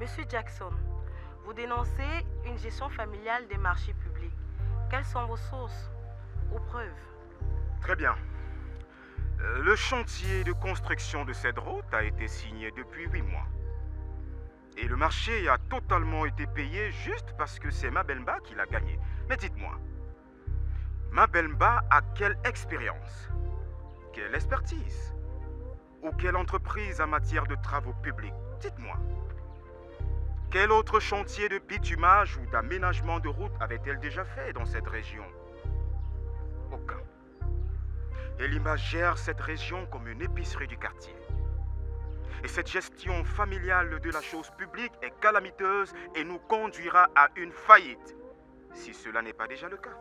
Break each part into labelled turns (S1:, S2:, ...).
S1: Monsieur Jackson, vous dénoncez une gestion familiale des marchés publics. Quelles sont vos sources ou preuves?
S2: Très bien. Le chantier de construction de cette route a été signé depuis 8 mois. Et le marché a totalement été payé juste parce que c'est Mabelba qui l'a gagné. Mais dites-moi, Mabelba a quelle expérience? Quelle expertise? Ou quelle entreprise en matière de travaux publics? Dites-moi. Quel autre chantier de bitumage ou d'aménagement de route avait-elle déjà fait dans cette région? Aucun. Elima gère cette région comme une épicerie du quartier. Et cette gestion familiale de la chose publique est calamiteuse et nous conduira à une faillite, si cela n'est pas déjà le cas.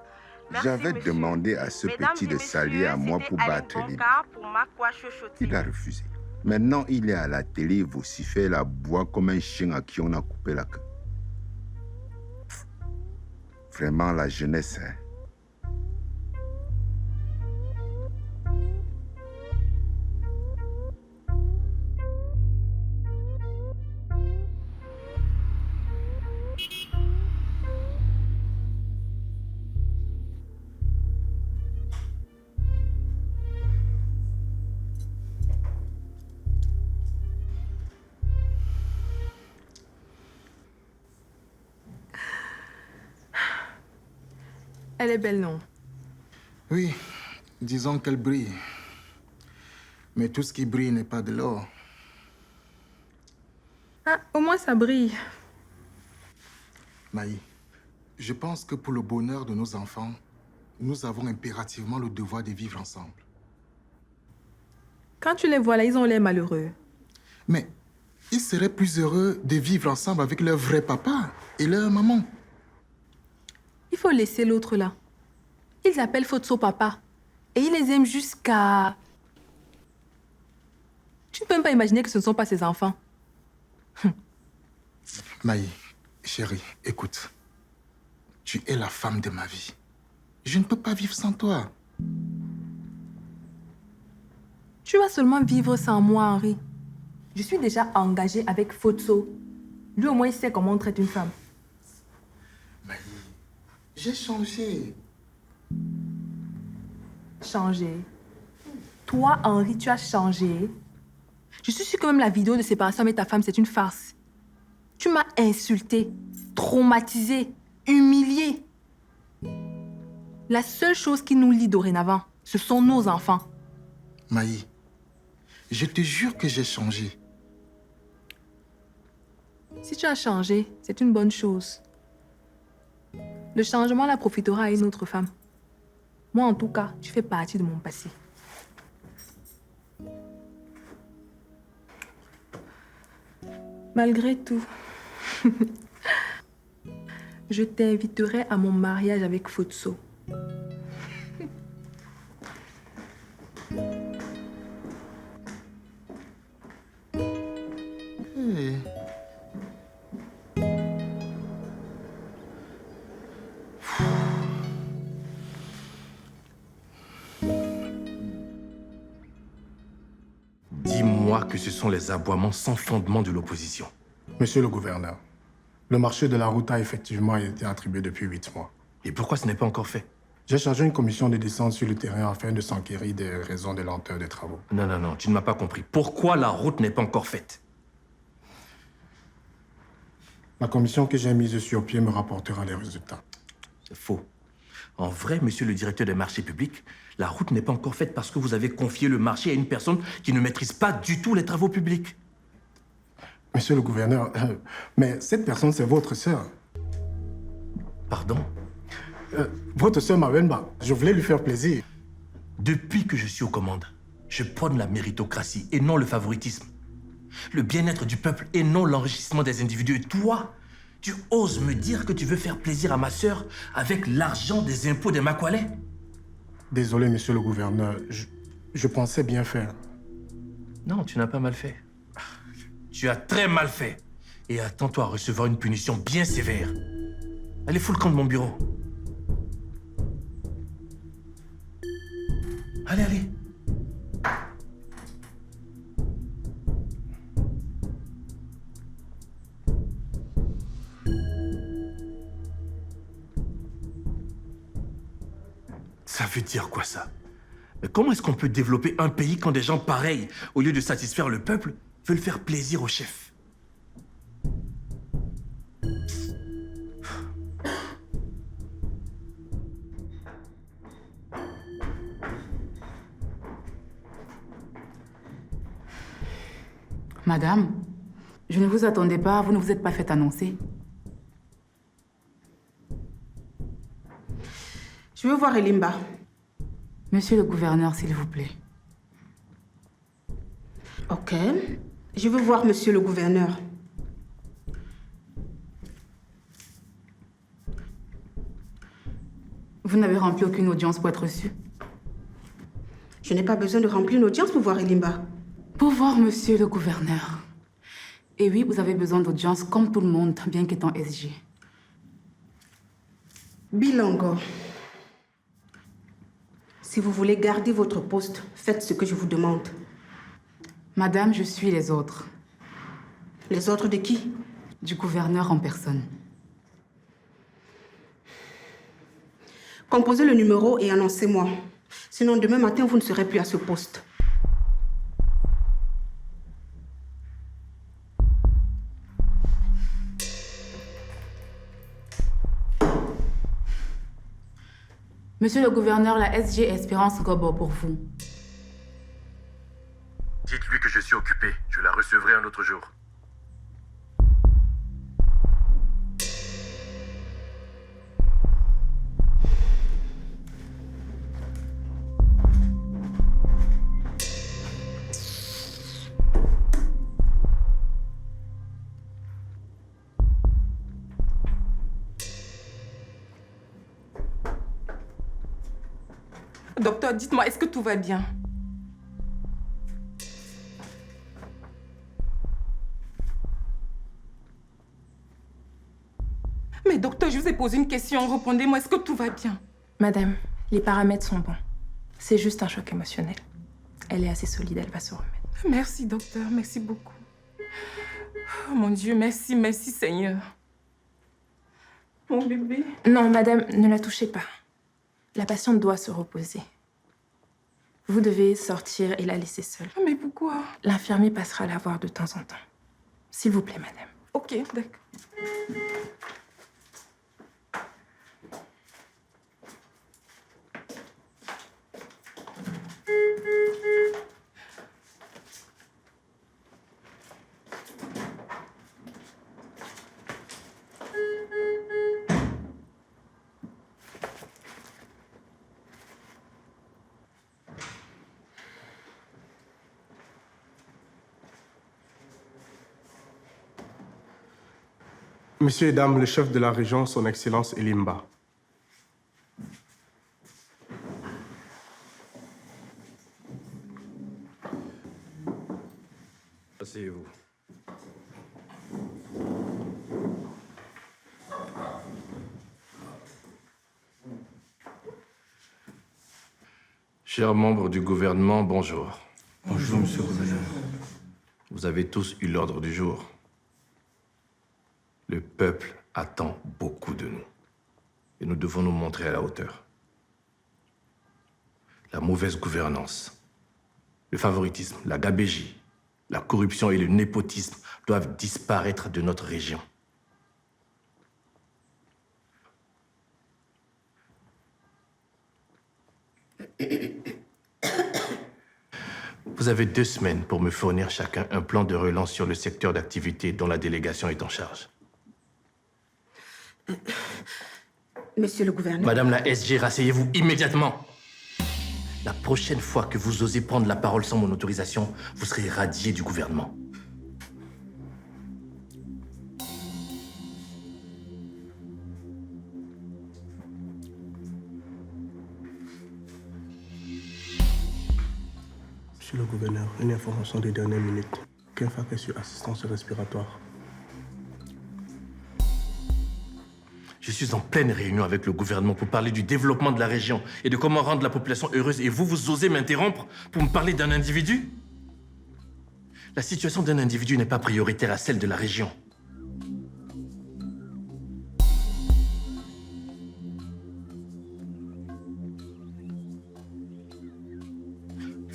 S1: Merci,
S3: J'avais
S1: monsieur.
S3: demandé à ce
S1: Mesdames
S3: petit
S1: et
S3: de s'allier à
S1: messieurs,
S3: moi
S1: c'était
S3: pour
S1: Aline
S3: battre Elima.
S1: Bonka pour Makwa Chuchoté.
S3: Il a refusé. Maintenant, il est à la télé et vocifère la boîte comme un chien à qui on a coupé la queue. Vraiment, la jeunesse, hein.
S4: Elle est belle, non?
S5: Oui, disons qu'elle brille. Mais tout ce qui brille n'est pas de l'or.
S4: Ah, au moins ça brille.
S5: Maï, je pense que pour le bonheur de nos enfants, nous avons impérativement le devoir de vivre ensemble.
S4: Quand tu les vois là, ils ont l'air malheureux.
S5: Mais ils seraient plus heureux de vivre ensemble avec leur vrai papa et leur maman.
S4: Il faut laisser l'autre là. Ils appellent Fotso papa. Et ils les aiment jusqu'à... Tu ne peux même pas imaginer que ce ne sont pas ses enfants.
S5: Maï, chérie, écoute. Tu es la femme de ma vie. Je ne peux pas vivre sans toi.
S4: Tu vas seulement vivre sans moi, Henri. Je suis déjà engagée avec Fotso. Lui, au moins, il sait comment on traite une femme.
S5: Maï, j'ai changé.
S4: Changé. Toi, Henri, tu as changé. Je suis sûre que même la vidéo de séparation avec ta femme, c'est une farce. Tu m'as insulté, traumatisé, humilié. La seule chose qui nous lie dorénavant, ce sont nos enfants.
S5: Maï, je te jure que j'ai changé.
S4: Si tu as changé, c'est une bonne chose. Le changement la profitera à une autre femme. Moi, en tout cas, tu fais partie de mon passé. Malgré tout, je t'inviterai à mon mariage avec Fotso.
S5: Hey.
S6: Dis-moi que ce sont les aboiements sans fondement de l'opposition.
S7: Monsieur le gouverneur, le marché de la route a effectivement été attribué depuis 8 mois.
S6: Et pourquoi ce n'est pas encore fait?
S7: J'ai chargé une commission de descente sur le terrain afin de s'enquérir des raisons de lenteur des travaux.
S6: Non, tu ne m'as pas compris. Pourquoi la route n'est pas encore faite?
S7: La commission que j'ai mise sur pied me rapportera les résultats.
S6: C'est faux. En vrai, monsieur le directeur des marchés publics, la route n'est pas encore faite parce que vous avez confié le marché à une personne qui ne maîtrise pas du tout les travaux publics.
S7: Monsieur le gouverneur, mais cette personne, c'est votre sœur.
S6: Pardon?
S7: Votre sœur Mawenba, je voulais lui faire plaisir.
S6: Depuis que je suis aux commandes, je prône la méritocratie et non le favoritisme. Le bien-être du peuple et non l'enrichissement des individus. Et toi, tu oses me dire que tu veux faire plaisir à ma sœur avec l'argent des impôts des Makwalais?
S7: Désolé, monsieur le gouverneur, je pensais bien faire.
S6: Non, tu n'as pas mal fait. Tu as très mal fait. Et attends-toi à recevoir une punition bien sévère. Allez, fous le camp de mon bureau. Allez. Ça veut dire quoi, ça? Mais comment est-ce qu'on peut développer un pays quand des gens pareils, au lieu de satisfaire le peuple, veulent faire plaisir au chef?
S8: Madame, je ne vous attendais pas, vous ne vous êtes pas fait annoncer.
S9: Je veux voir Elimba.
S8: Monsieur le gouverneur, s'il vous plaît.
S9: Ok. Je veux voir monsieur le gouverneur.
S8: Vous n'avez rempli aucune audience pour être reçu.
S9: Je n'ai pas besoin de remplir une audience pour voir Elimba.
S8: Pour voir monsieur le gouverneur. Et oui, vous avez besoin d'audience comme tout le monde, bien qu'étant SG.
S9: Bilongo. Si vous voulez garder votre poste, faites ce que je vous demande.
S8: Madame, je suis les autres.
S9: Les autres de qui?
S8: Du gouverneur en personne.
S9: Composez le numéro et annoncez-moi. Sinon, demain matin, vous ne serez plus à ce poste.
S8: Monsieur le gouverneur, la SG Espérance Gobo pour vous.
S6: Dites-lui que je suis occupé. Je la recevrai un autre jour.
S4: Docteur, dites-moi, est-ce que tout va bien? Mais docteur, je vous ai posé une question. Répondez-moi, est-ce que tout va bien? Madame, les paramètres sont bons. C'est juste un choc émotionnel. Elle est assez solide, elle va se remettre. Merci, docteur. Merci beaucoup. Oh, mon Dieu, merci, merci, Seigneur. Mon bébé. Non, madame, ne la touchez pas. La patiente doit se reposer. Vous devez sortir et la laisser seule. Mais pourquoi? L'infirmier passera la voir de temps en temps. S'il vous plaît, madame. Ok, d'accord.
S7: Messieurs et dames, le chef de la région, son Excellence Elimba.
S6: Asseyez-vous. Chers membres du gouvernement, bonjour.
S5: Bonjour, monsieur le gouverneur.
S6: Vous avez tous eu l'ordre du jour. Le peuple attend beaucoup de nous. Et nous devons nous montrer à la hauteur. La mauvaise gouvernance, le favoritisme, la gabégie, la corruption et le népotisme doivent disparaître de notre région. Vous avez 2 semaines pour me fournir chacun un plan de relance sur le secteur d'activité dont la délégation est en charge.
S9: Monsieur le gouverneur.
S6: Madame la SG, rasseyez-vous immédiatement. La prochaine fois que vous osez prendre la parole sans mon autorisation, vous serez radié du gouvernement.
S7: Monsieur le gouverneur, une information des dernières minutes. Kenfa est sur assistance respiratoire.
S6: Je suis en pleine réunion avec le gouvernement pour parler du développement de la région et de comment rendre la population heureuse. Et vous osez m'interrompre pour me parler d'un individu? La situation d'un individu n'est pas prioritaire à celle de la région.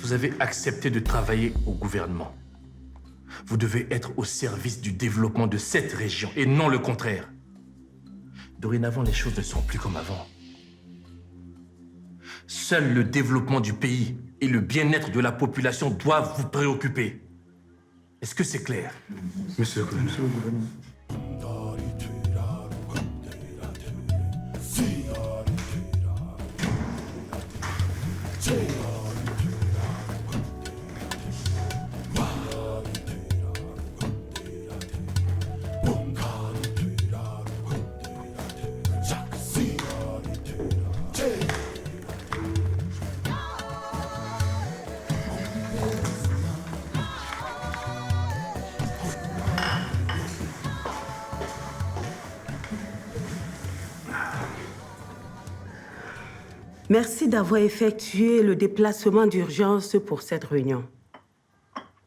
S6: Vous avez accepté de travailler au gouvernement. Vous devez être au service du développement de cette région et non le contraire. Dorénavant, les choses ne sont plus comme avant. Seul le développement du pays et le bien-être de la population doivent vous préoccuper. Est-ce que c'est clair?
S5: Monsieur le gouverneur.
S9: Merci d'avoir effectué le déplacement d'urgence pour cette réunion.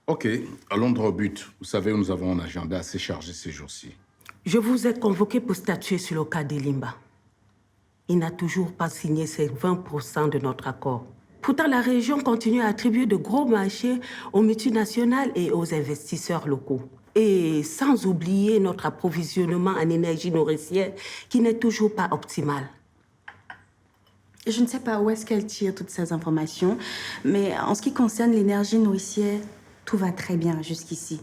S7: Ok, allons droit au but. Vous savez, nous avons un agenda assez chargé ces jours-ci.
S9: Je vous ai convoqué pour statuer sur le cas d'Elimba. Il n'a toujours pas signé ses 20% de notre accord. Pourtant, la région continue à attribuer de gros marchés aux multinationales et aux investisseurs locaux. Et sans oublier notre approvisionnement en énergie nourricière qui n'est toujours pas optimal.
S10: Je ne sais pas où est-ce qu'elle tire toutes ces informations, mais en ce qui concerne l'énergie nourricière, tout va très bien jusqu'ici.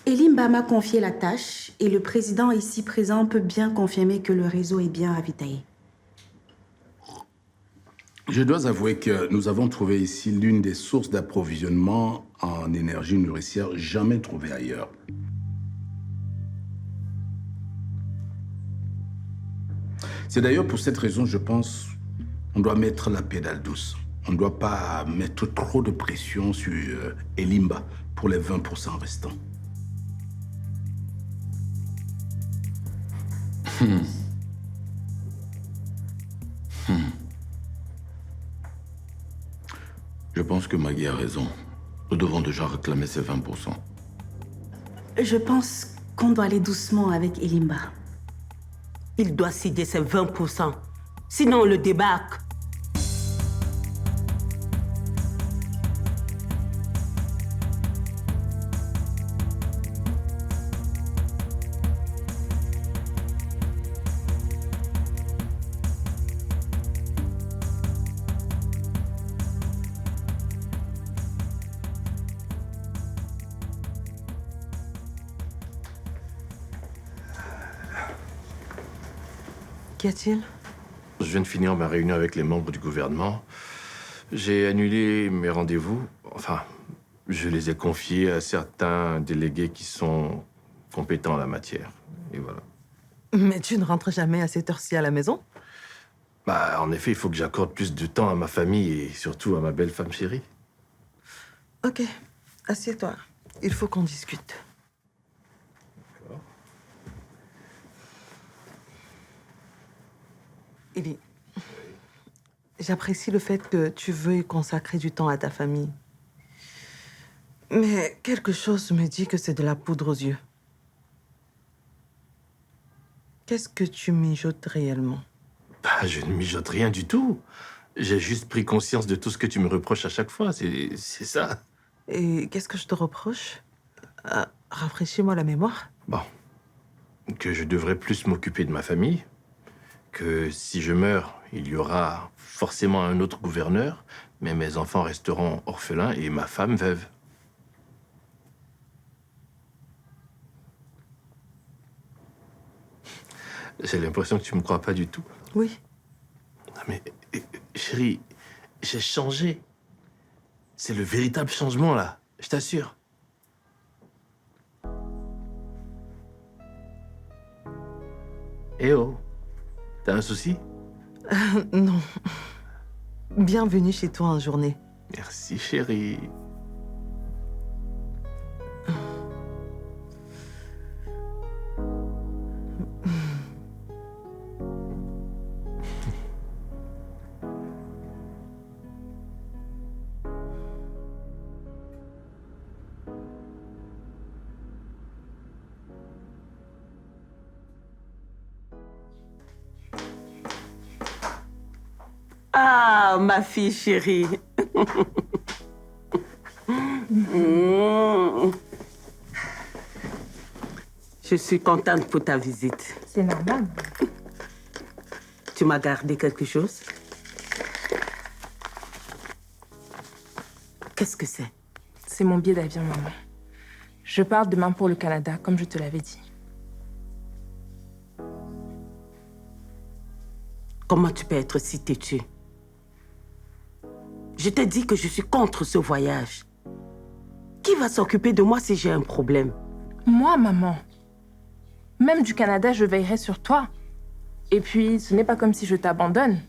S10: Elimba m'a confié la tâche et le président ici présent peut bien confirmer que le réseau est bien ravitaillé.
S7: Je dois avouer que nous avons trouvé ici l'une des sources d'approvisionnement en énergie nourricière jamais trouvée ailleurs. C'est d'ailleurs pour cette raison, je pense, on doit mettre la pédale douce. On ne doit pas mettre trop de pression sur Elimba pour les 20% restants.
S11: Je pense que Maggie a raison. Nous devons déjà réclamer ces 20%.
S10: Je pense qu'on doit aller doucement avec Elimba.
S9: Il doit céder ses 20%. Sinon, on le débarque.
S1: Qu'y a-t-il?
S6: Je viens de finir ma réunion avec les membres du gouvernement. J'ai annulé mes rendez-vous. Enfin, je les ai confiés à certains délégués qui sont compétents en la matière. Et voilà.
S1: Mais tu ne rentres jamais à cette heure-ci à la maison?
S6: Bah, en effet, il faut que j'accorde plus de temps à ma famille et surtout à ma belle femme chérie.
S1: Ok, assieds-toi. Il faut qu'on discute. Eli, j'apprécie le fait que tu veuilles consacrer du temps à ta famille. Mais quelque chose me dit que c'est de la poudre aux yeux. Qu'est-ce que tu mijotes réellement?
S6: Bah, je ne mijote rien du tout. J'ai juste pris conscience de tout ce que tu me reproches à chaque fois. C'est ça.
S1: Et qu'est-ce que je te reproche? Rafraîchis-moi la mémoire.
S6: Bon. Que je devrais plus m'occuper de ma famille. Que si je meurs, il y aura forcément un autre gouverneur, mais mes enfants resteront orphelins et ma femme veuve. J'ai l'impression que tu me crois pas du tout.
S1: Oui.
S6: Mais chérie, j'ai changé. C'est le véritable changement, là. Je t'assure. Eh oh, t'as un souci?
S1: Non. Bienvenue chez toi en journée.
S6: Merci, chérie.
S9: Ah, ma fille chérie. Je suis contente pour ta visite.
S4: C'est normal.
S9: Tu m'as gardé quelque chose? Qu'est-ce que c'est?
S4: C'est mon billet d'avion, maman. Je pars demain pour le Canada, comme je te l'avais dit.
S9: Comment tu peux être si têtu? Je t'ai dit que je suis contre ce voyage. Qui va s'occuper de moi si j'ai un problème?
S4: Moi, maman. Même du Canada, je veillerai sur toi. Et puis, ce n'est pas comme si je t'abandonne.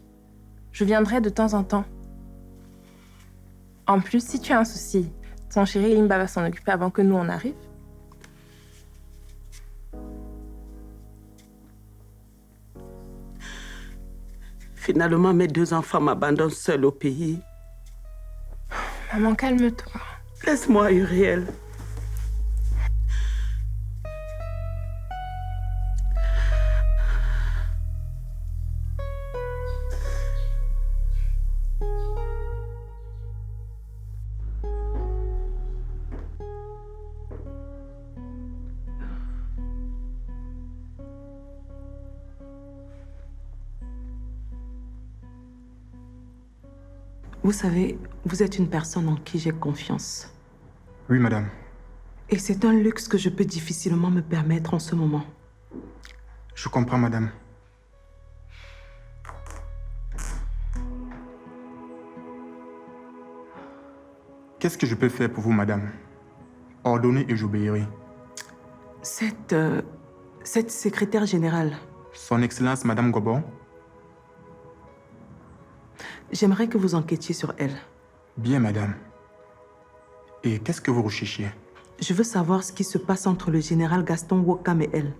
S4: Je viendrai de temps en temps. En plus, si tu as un souci, ton chéri Limba va s'en occuper avant que nous on arrive.
S9: Finalement, mes 2 enfants m'abandonnent seule au pays.
S4: Maman, calme-toi.
S9: Laisse-moi, Uriel.
S12: Vous savez, vous êtes une personne en qui j'ai confiance.
S5: Oui, madame.
S12: Et c'est un luxe que je peux difficilement me permettre en ce moment.
S5: Je comprends, madame. Qu'est-ce que je peux faire pour vous, madame? Ordonnez et j'obéirai.
S12: Cette secrétaire générale,
S5: Son Excellence, madame Gobon?
S12: j'aimerais que vous enquêtiez sur elle.
S5: Bien, madame. Et qu'est-ce que vous recherchez?
S12: Je veux savoir ce qui se passe entre le général Gaston Wokam et elle.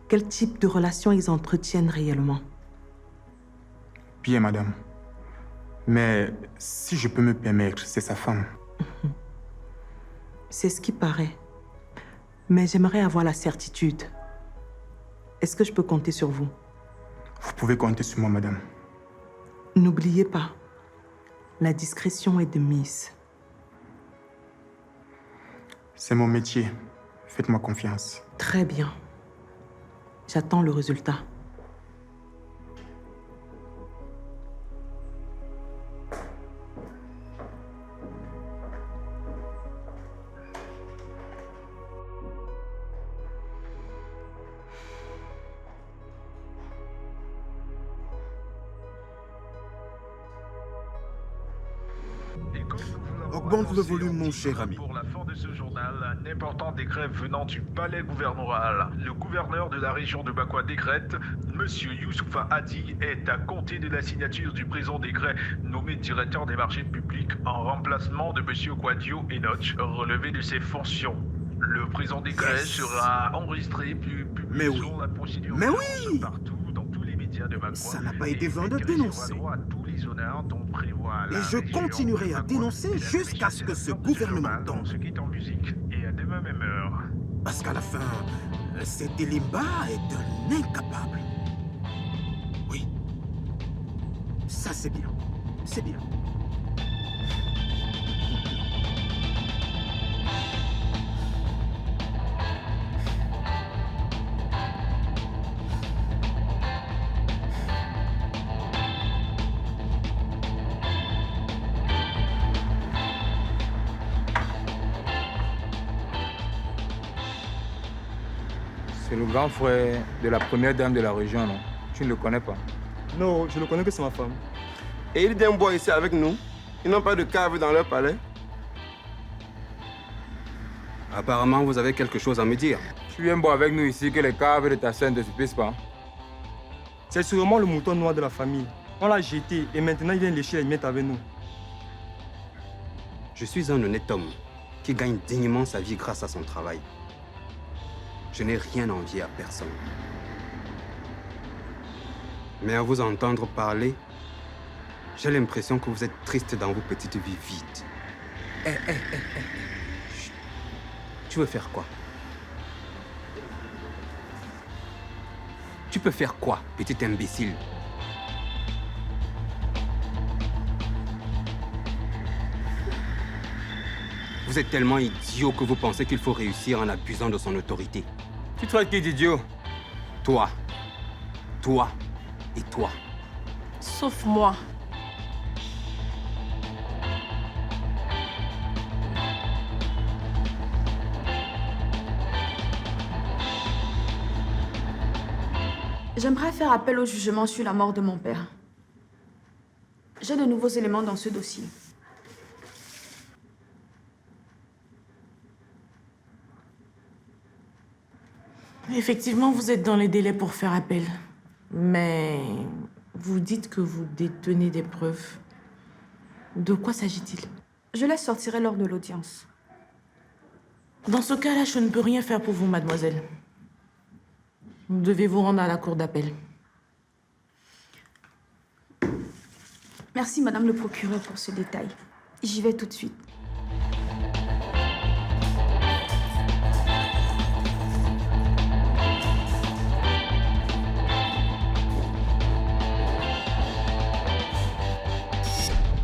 S12: Quel type de relation ils entretiennent réellement.
S5: Bien, madame. Mais si je peux me permettre, c'est sa femme.
S12: C'est ce qui paraît. Mais j'aimerais avoir la certitude. Est-ce que je peux compter sur vous?
S5: Vous pouvez compter sur moi, madame.
S12: N'oubliez pas, la discrétion est de mise.
S5: C'est mon métier. Faites-moi confiance.
S12: Très bien. J'attends le résultat.
S13: Augmente le volume, mon cher ami.
S14: Pour la fin de ce journal, un important décret venant du palais gouverneral. Le gouverneur de la région de Bakwa décrète, Monsieur Youssoufa Hadi est à compter de la signature du présent décret nommé directeur des marchés publics en remplacement de Monsieur Kwadio Enoch, relevé de ses fonctions. Le présent décret sera enregistré puis publié selon la procédure partout dans tous les médias de Bakwa.
S13: Ça n'a pas été vain de dénoncer. Et je continuerai à dénoncer jusqu'à ce que ce gouvernement tombe. Parce qu'à la fin, cet Elimba est un incapable. Oui. Ça, c'est bien. C'est bien.
S15: C'est le grand frère de la première dame de la région, non? Tu ne le connais pas?
S16: Non, je ne connais que c'est ma femme.
S17: Et ils d'un bois ici avec nous? Ils n'ont pas de cave dans leur palais?
S18: Apparemment, vous avez quelque chose à me dire.
S15: Tu viens boire avec nous ici que les caves de ta sœur ne te suffisent pas.
S16: C'est sûrement le mouton noir de la famille. On l'a jeté et maintenant il vient lécher les miettes avec nous.
S18: Je suis un honnête homme qui gagne dignement sa vie grâce à son travail. Je n'ai rien à envier à personne. Mais à vous entendre parler, j'ai l'impression que vous êtes triste dans vos petites vies vides. Chut. Tu veux faire quoi? Tu peux faire quoi, petit imbécile? Vous êtes tellement idiot que vous pensez qu'il faut réussir en abusant de son autorité.
S16: Tu traites qui d'idiot?
S18: Toi, toi et toi.
S1: Sauf moi.
S19: J'aimerais faire appel au jugement sur la mort de mon père. J'ai de nouveaux éléments dans ce dossier.
S20: Effectivement, vous êtes dans les délais pour faire appel. Mais vous dites que vous détenez des preuves. De quoi s'agit-il?
S19: Je les sortirai lors de l'audience.
S20: Dans ce cas-là, je ne peux rien faire pour vous, mademoiselle. Vous devez vous rendre à la cour d'appel.
S19: Merci, madame le procureur, pour ce détail. J'y vais tout de suite.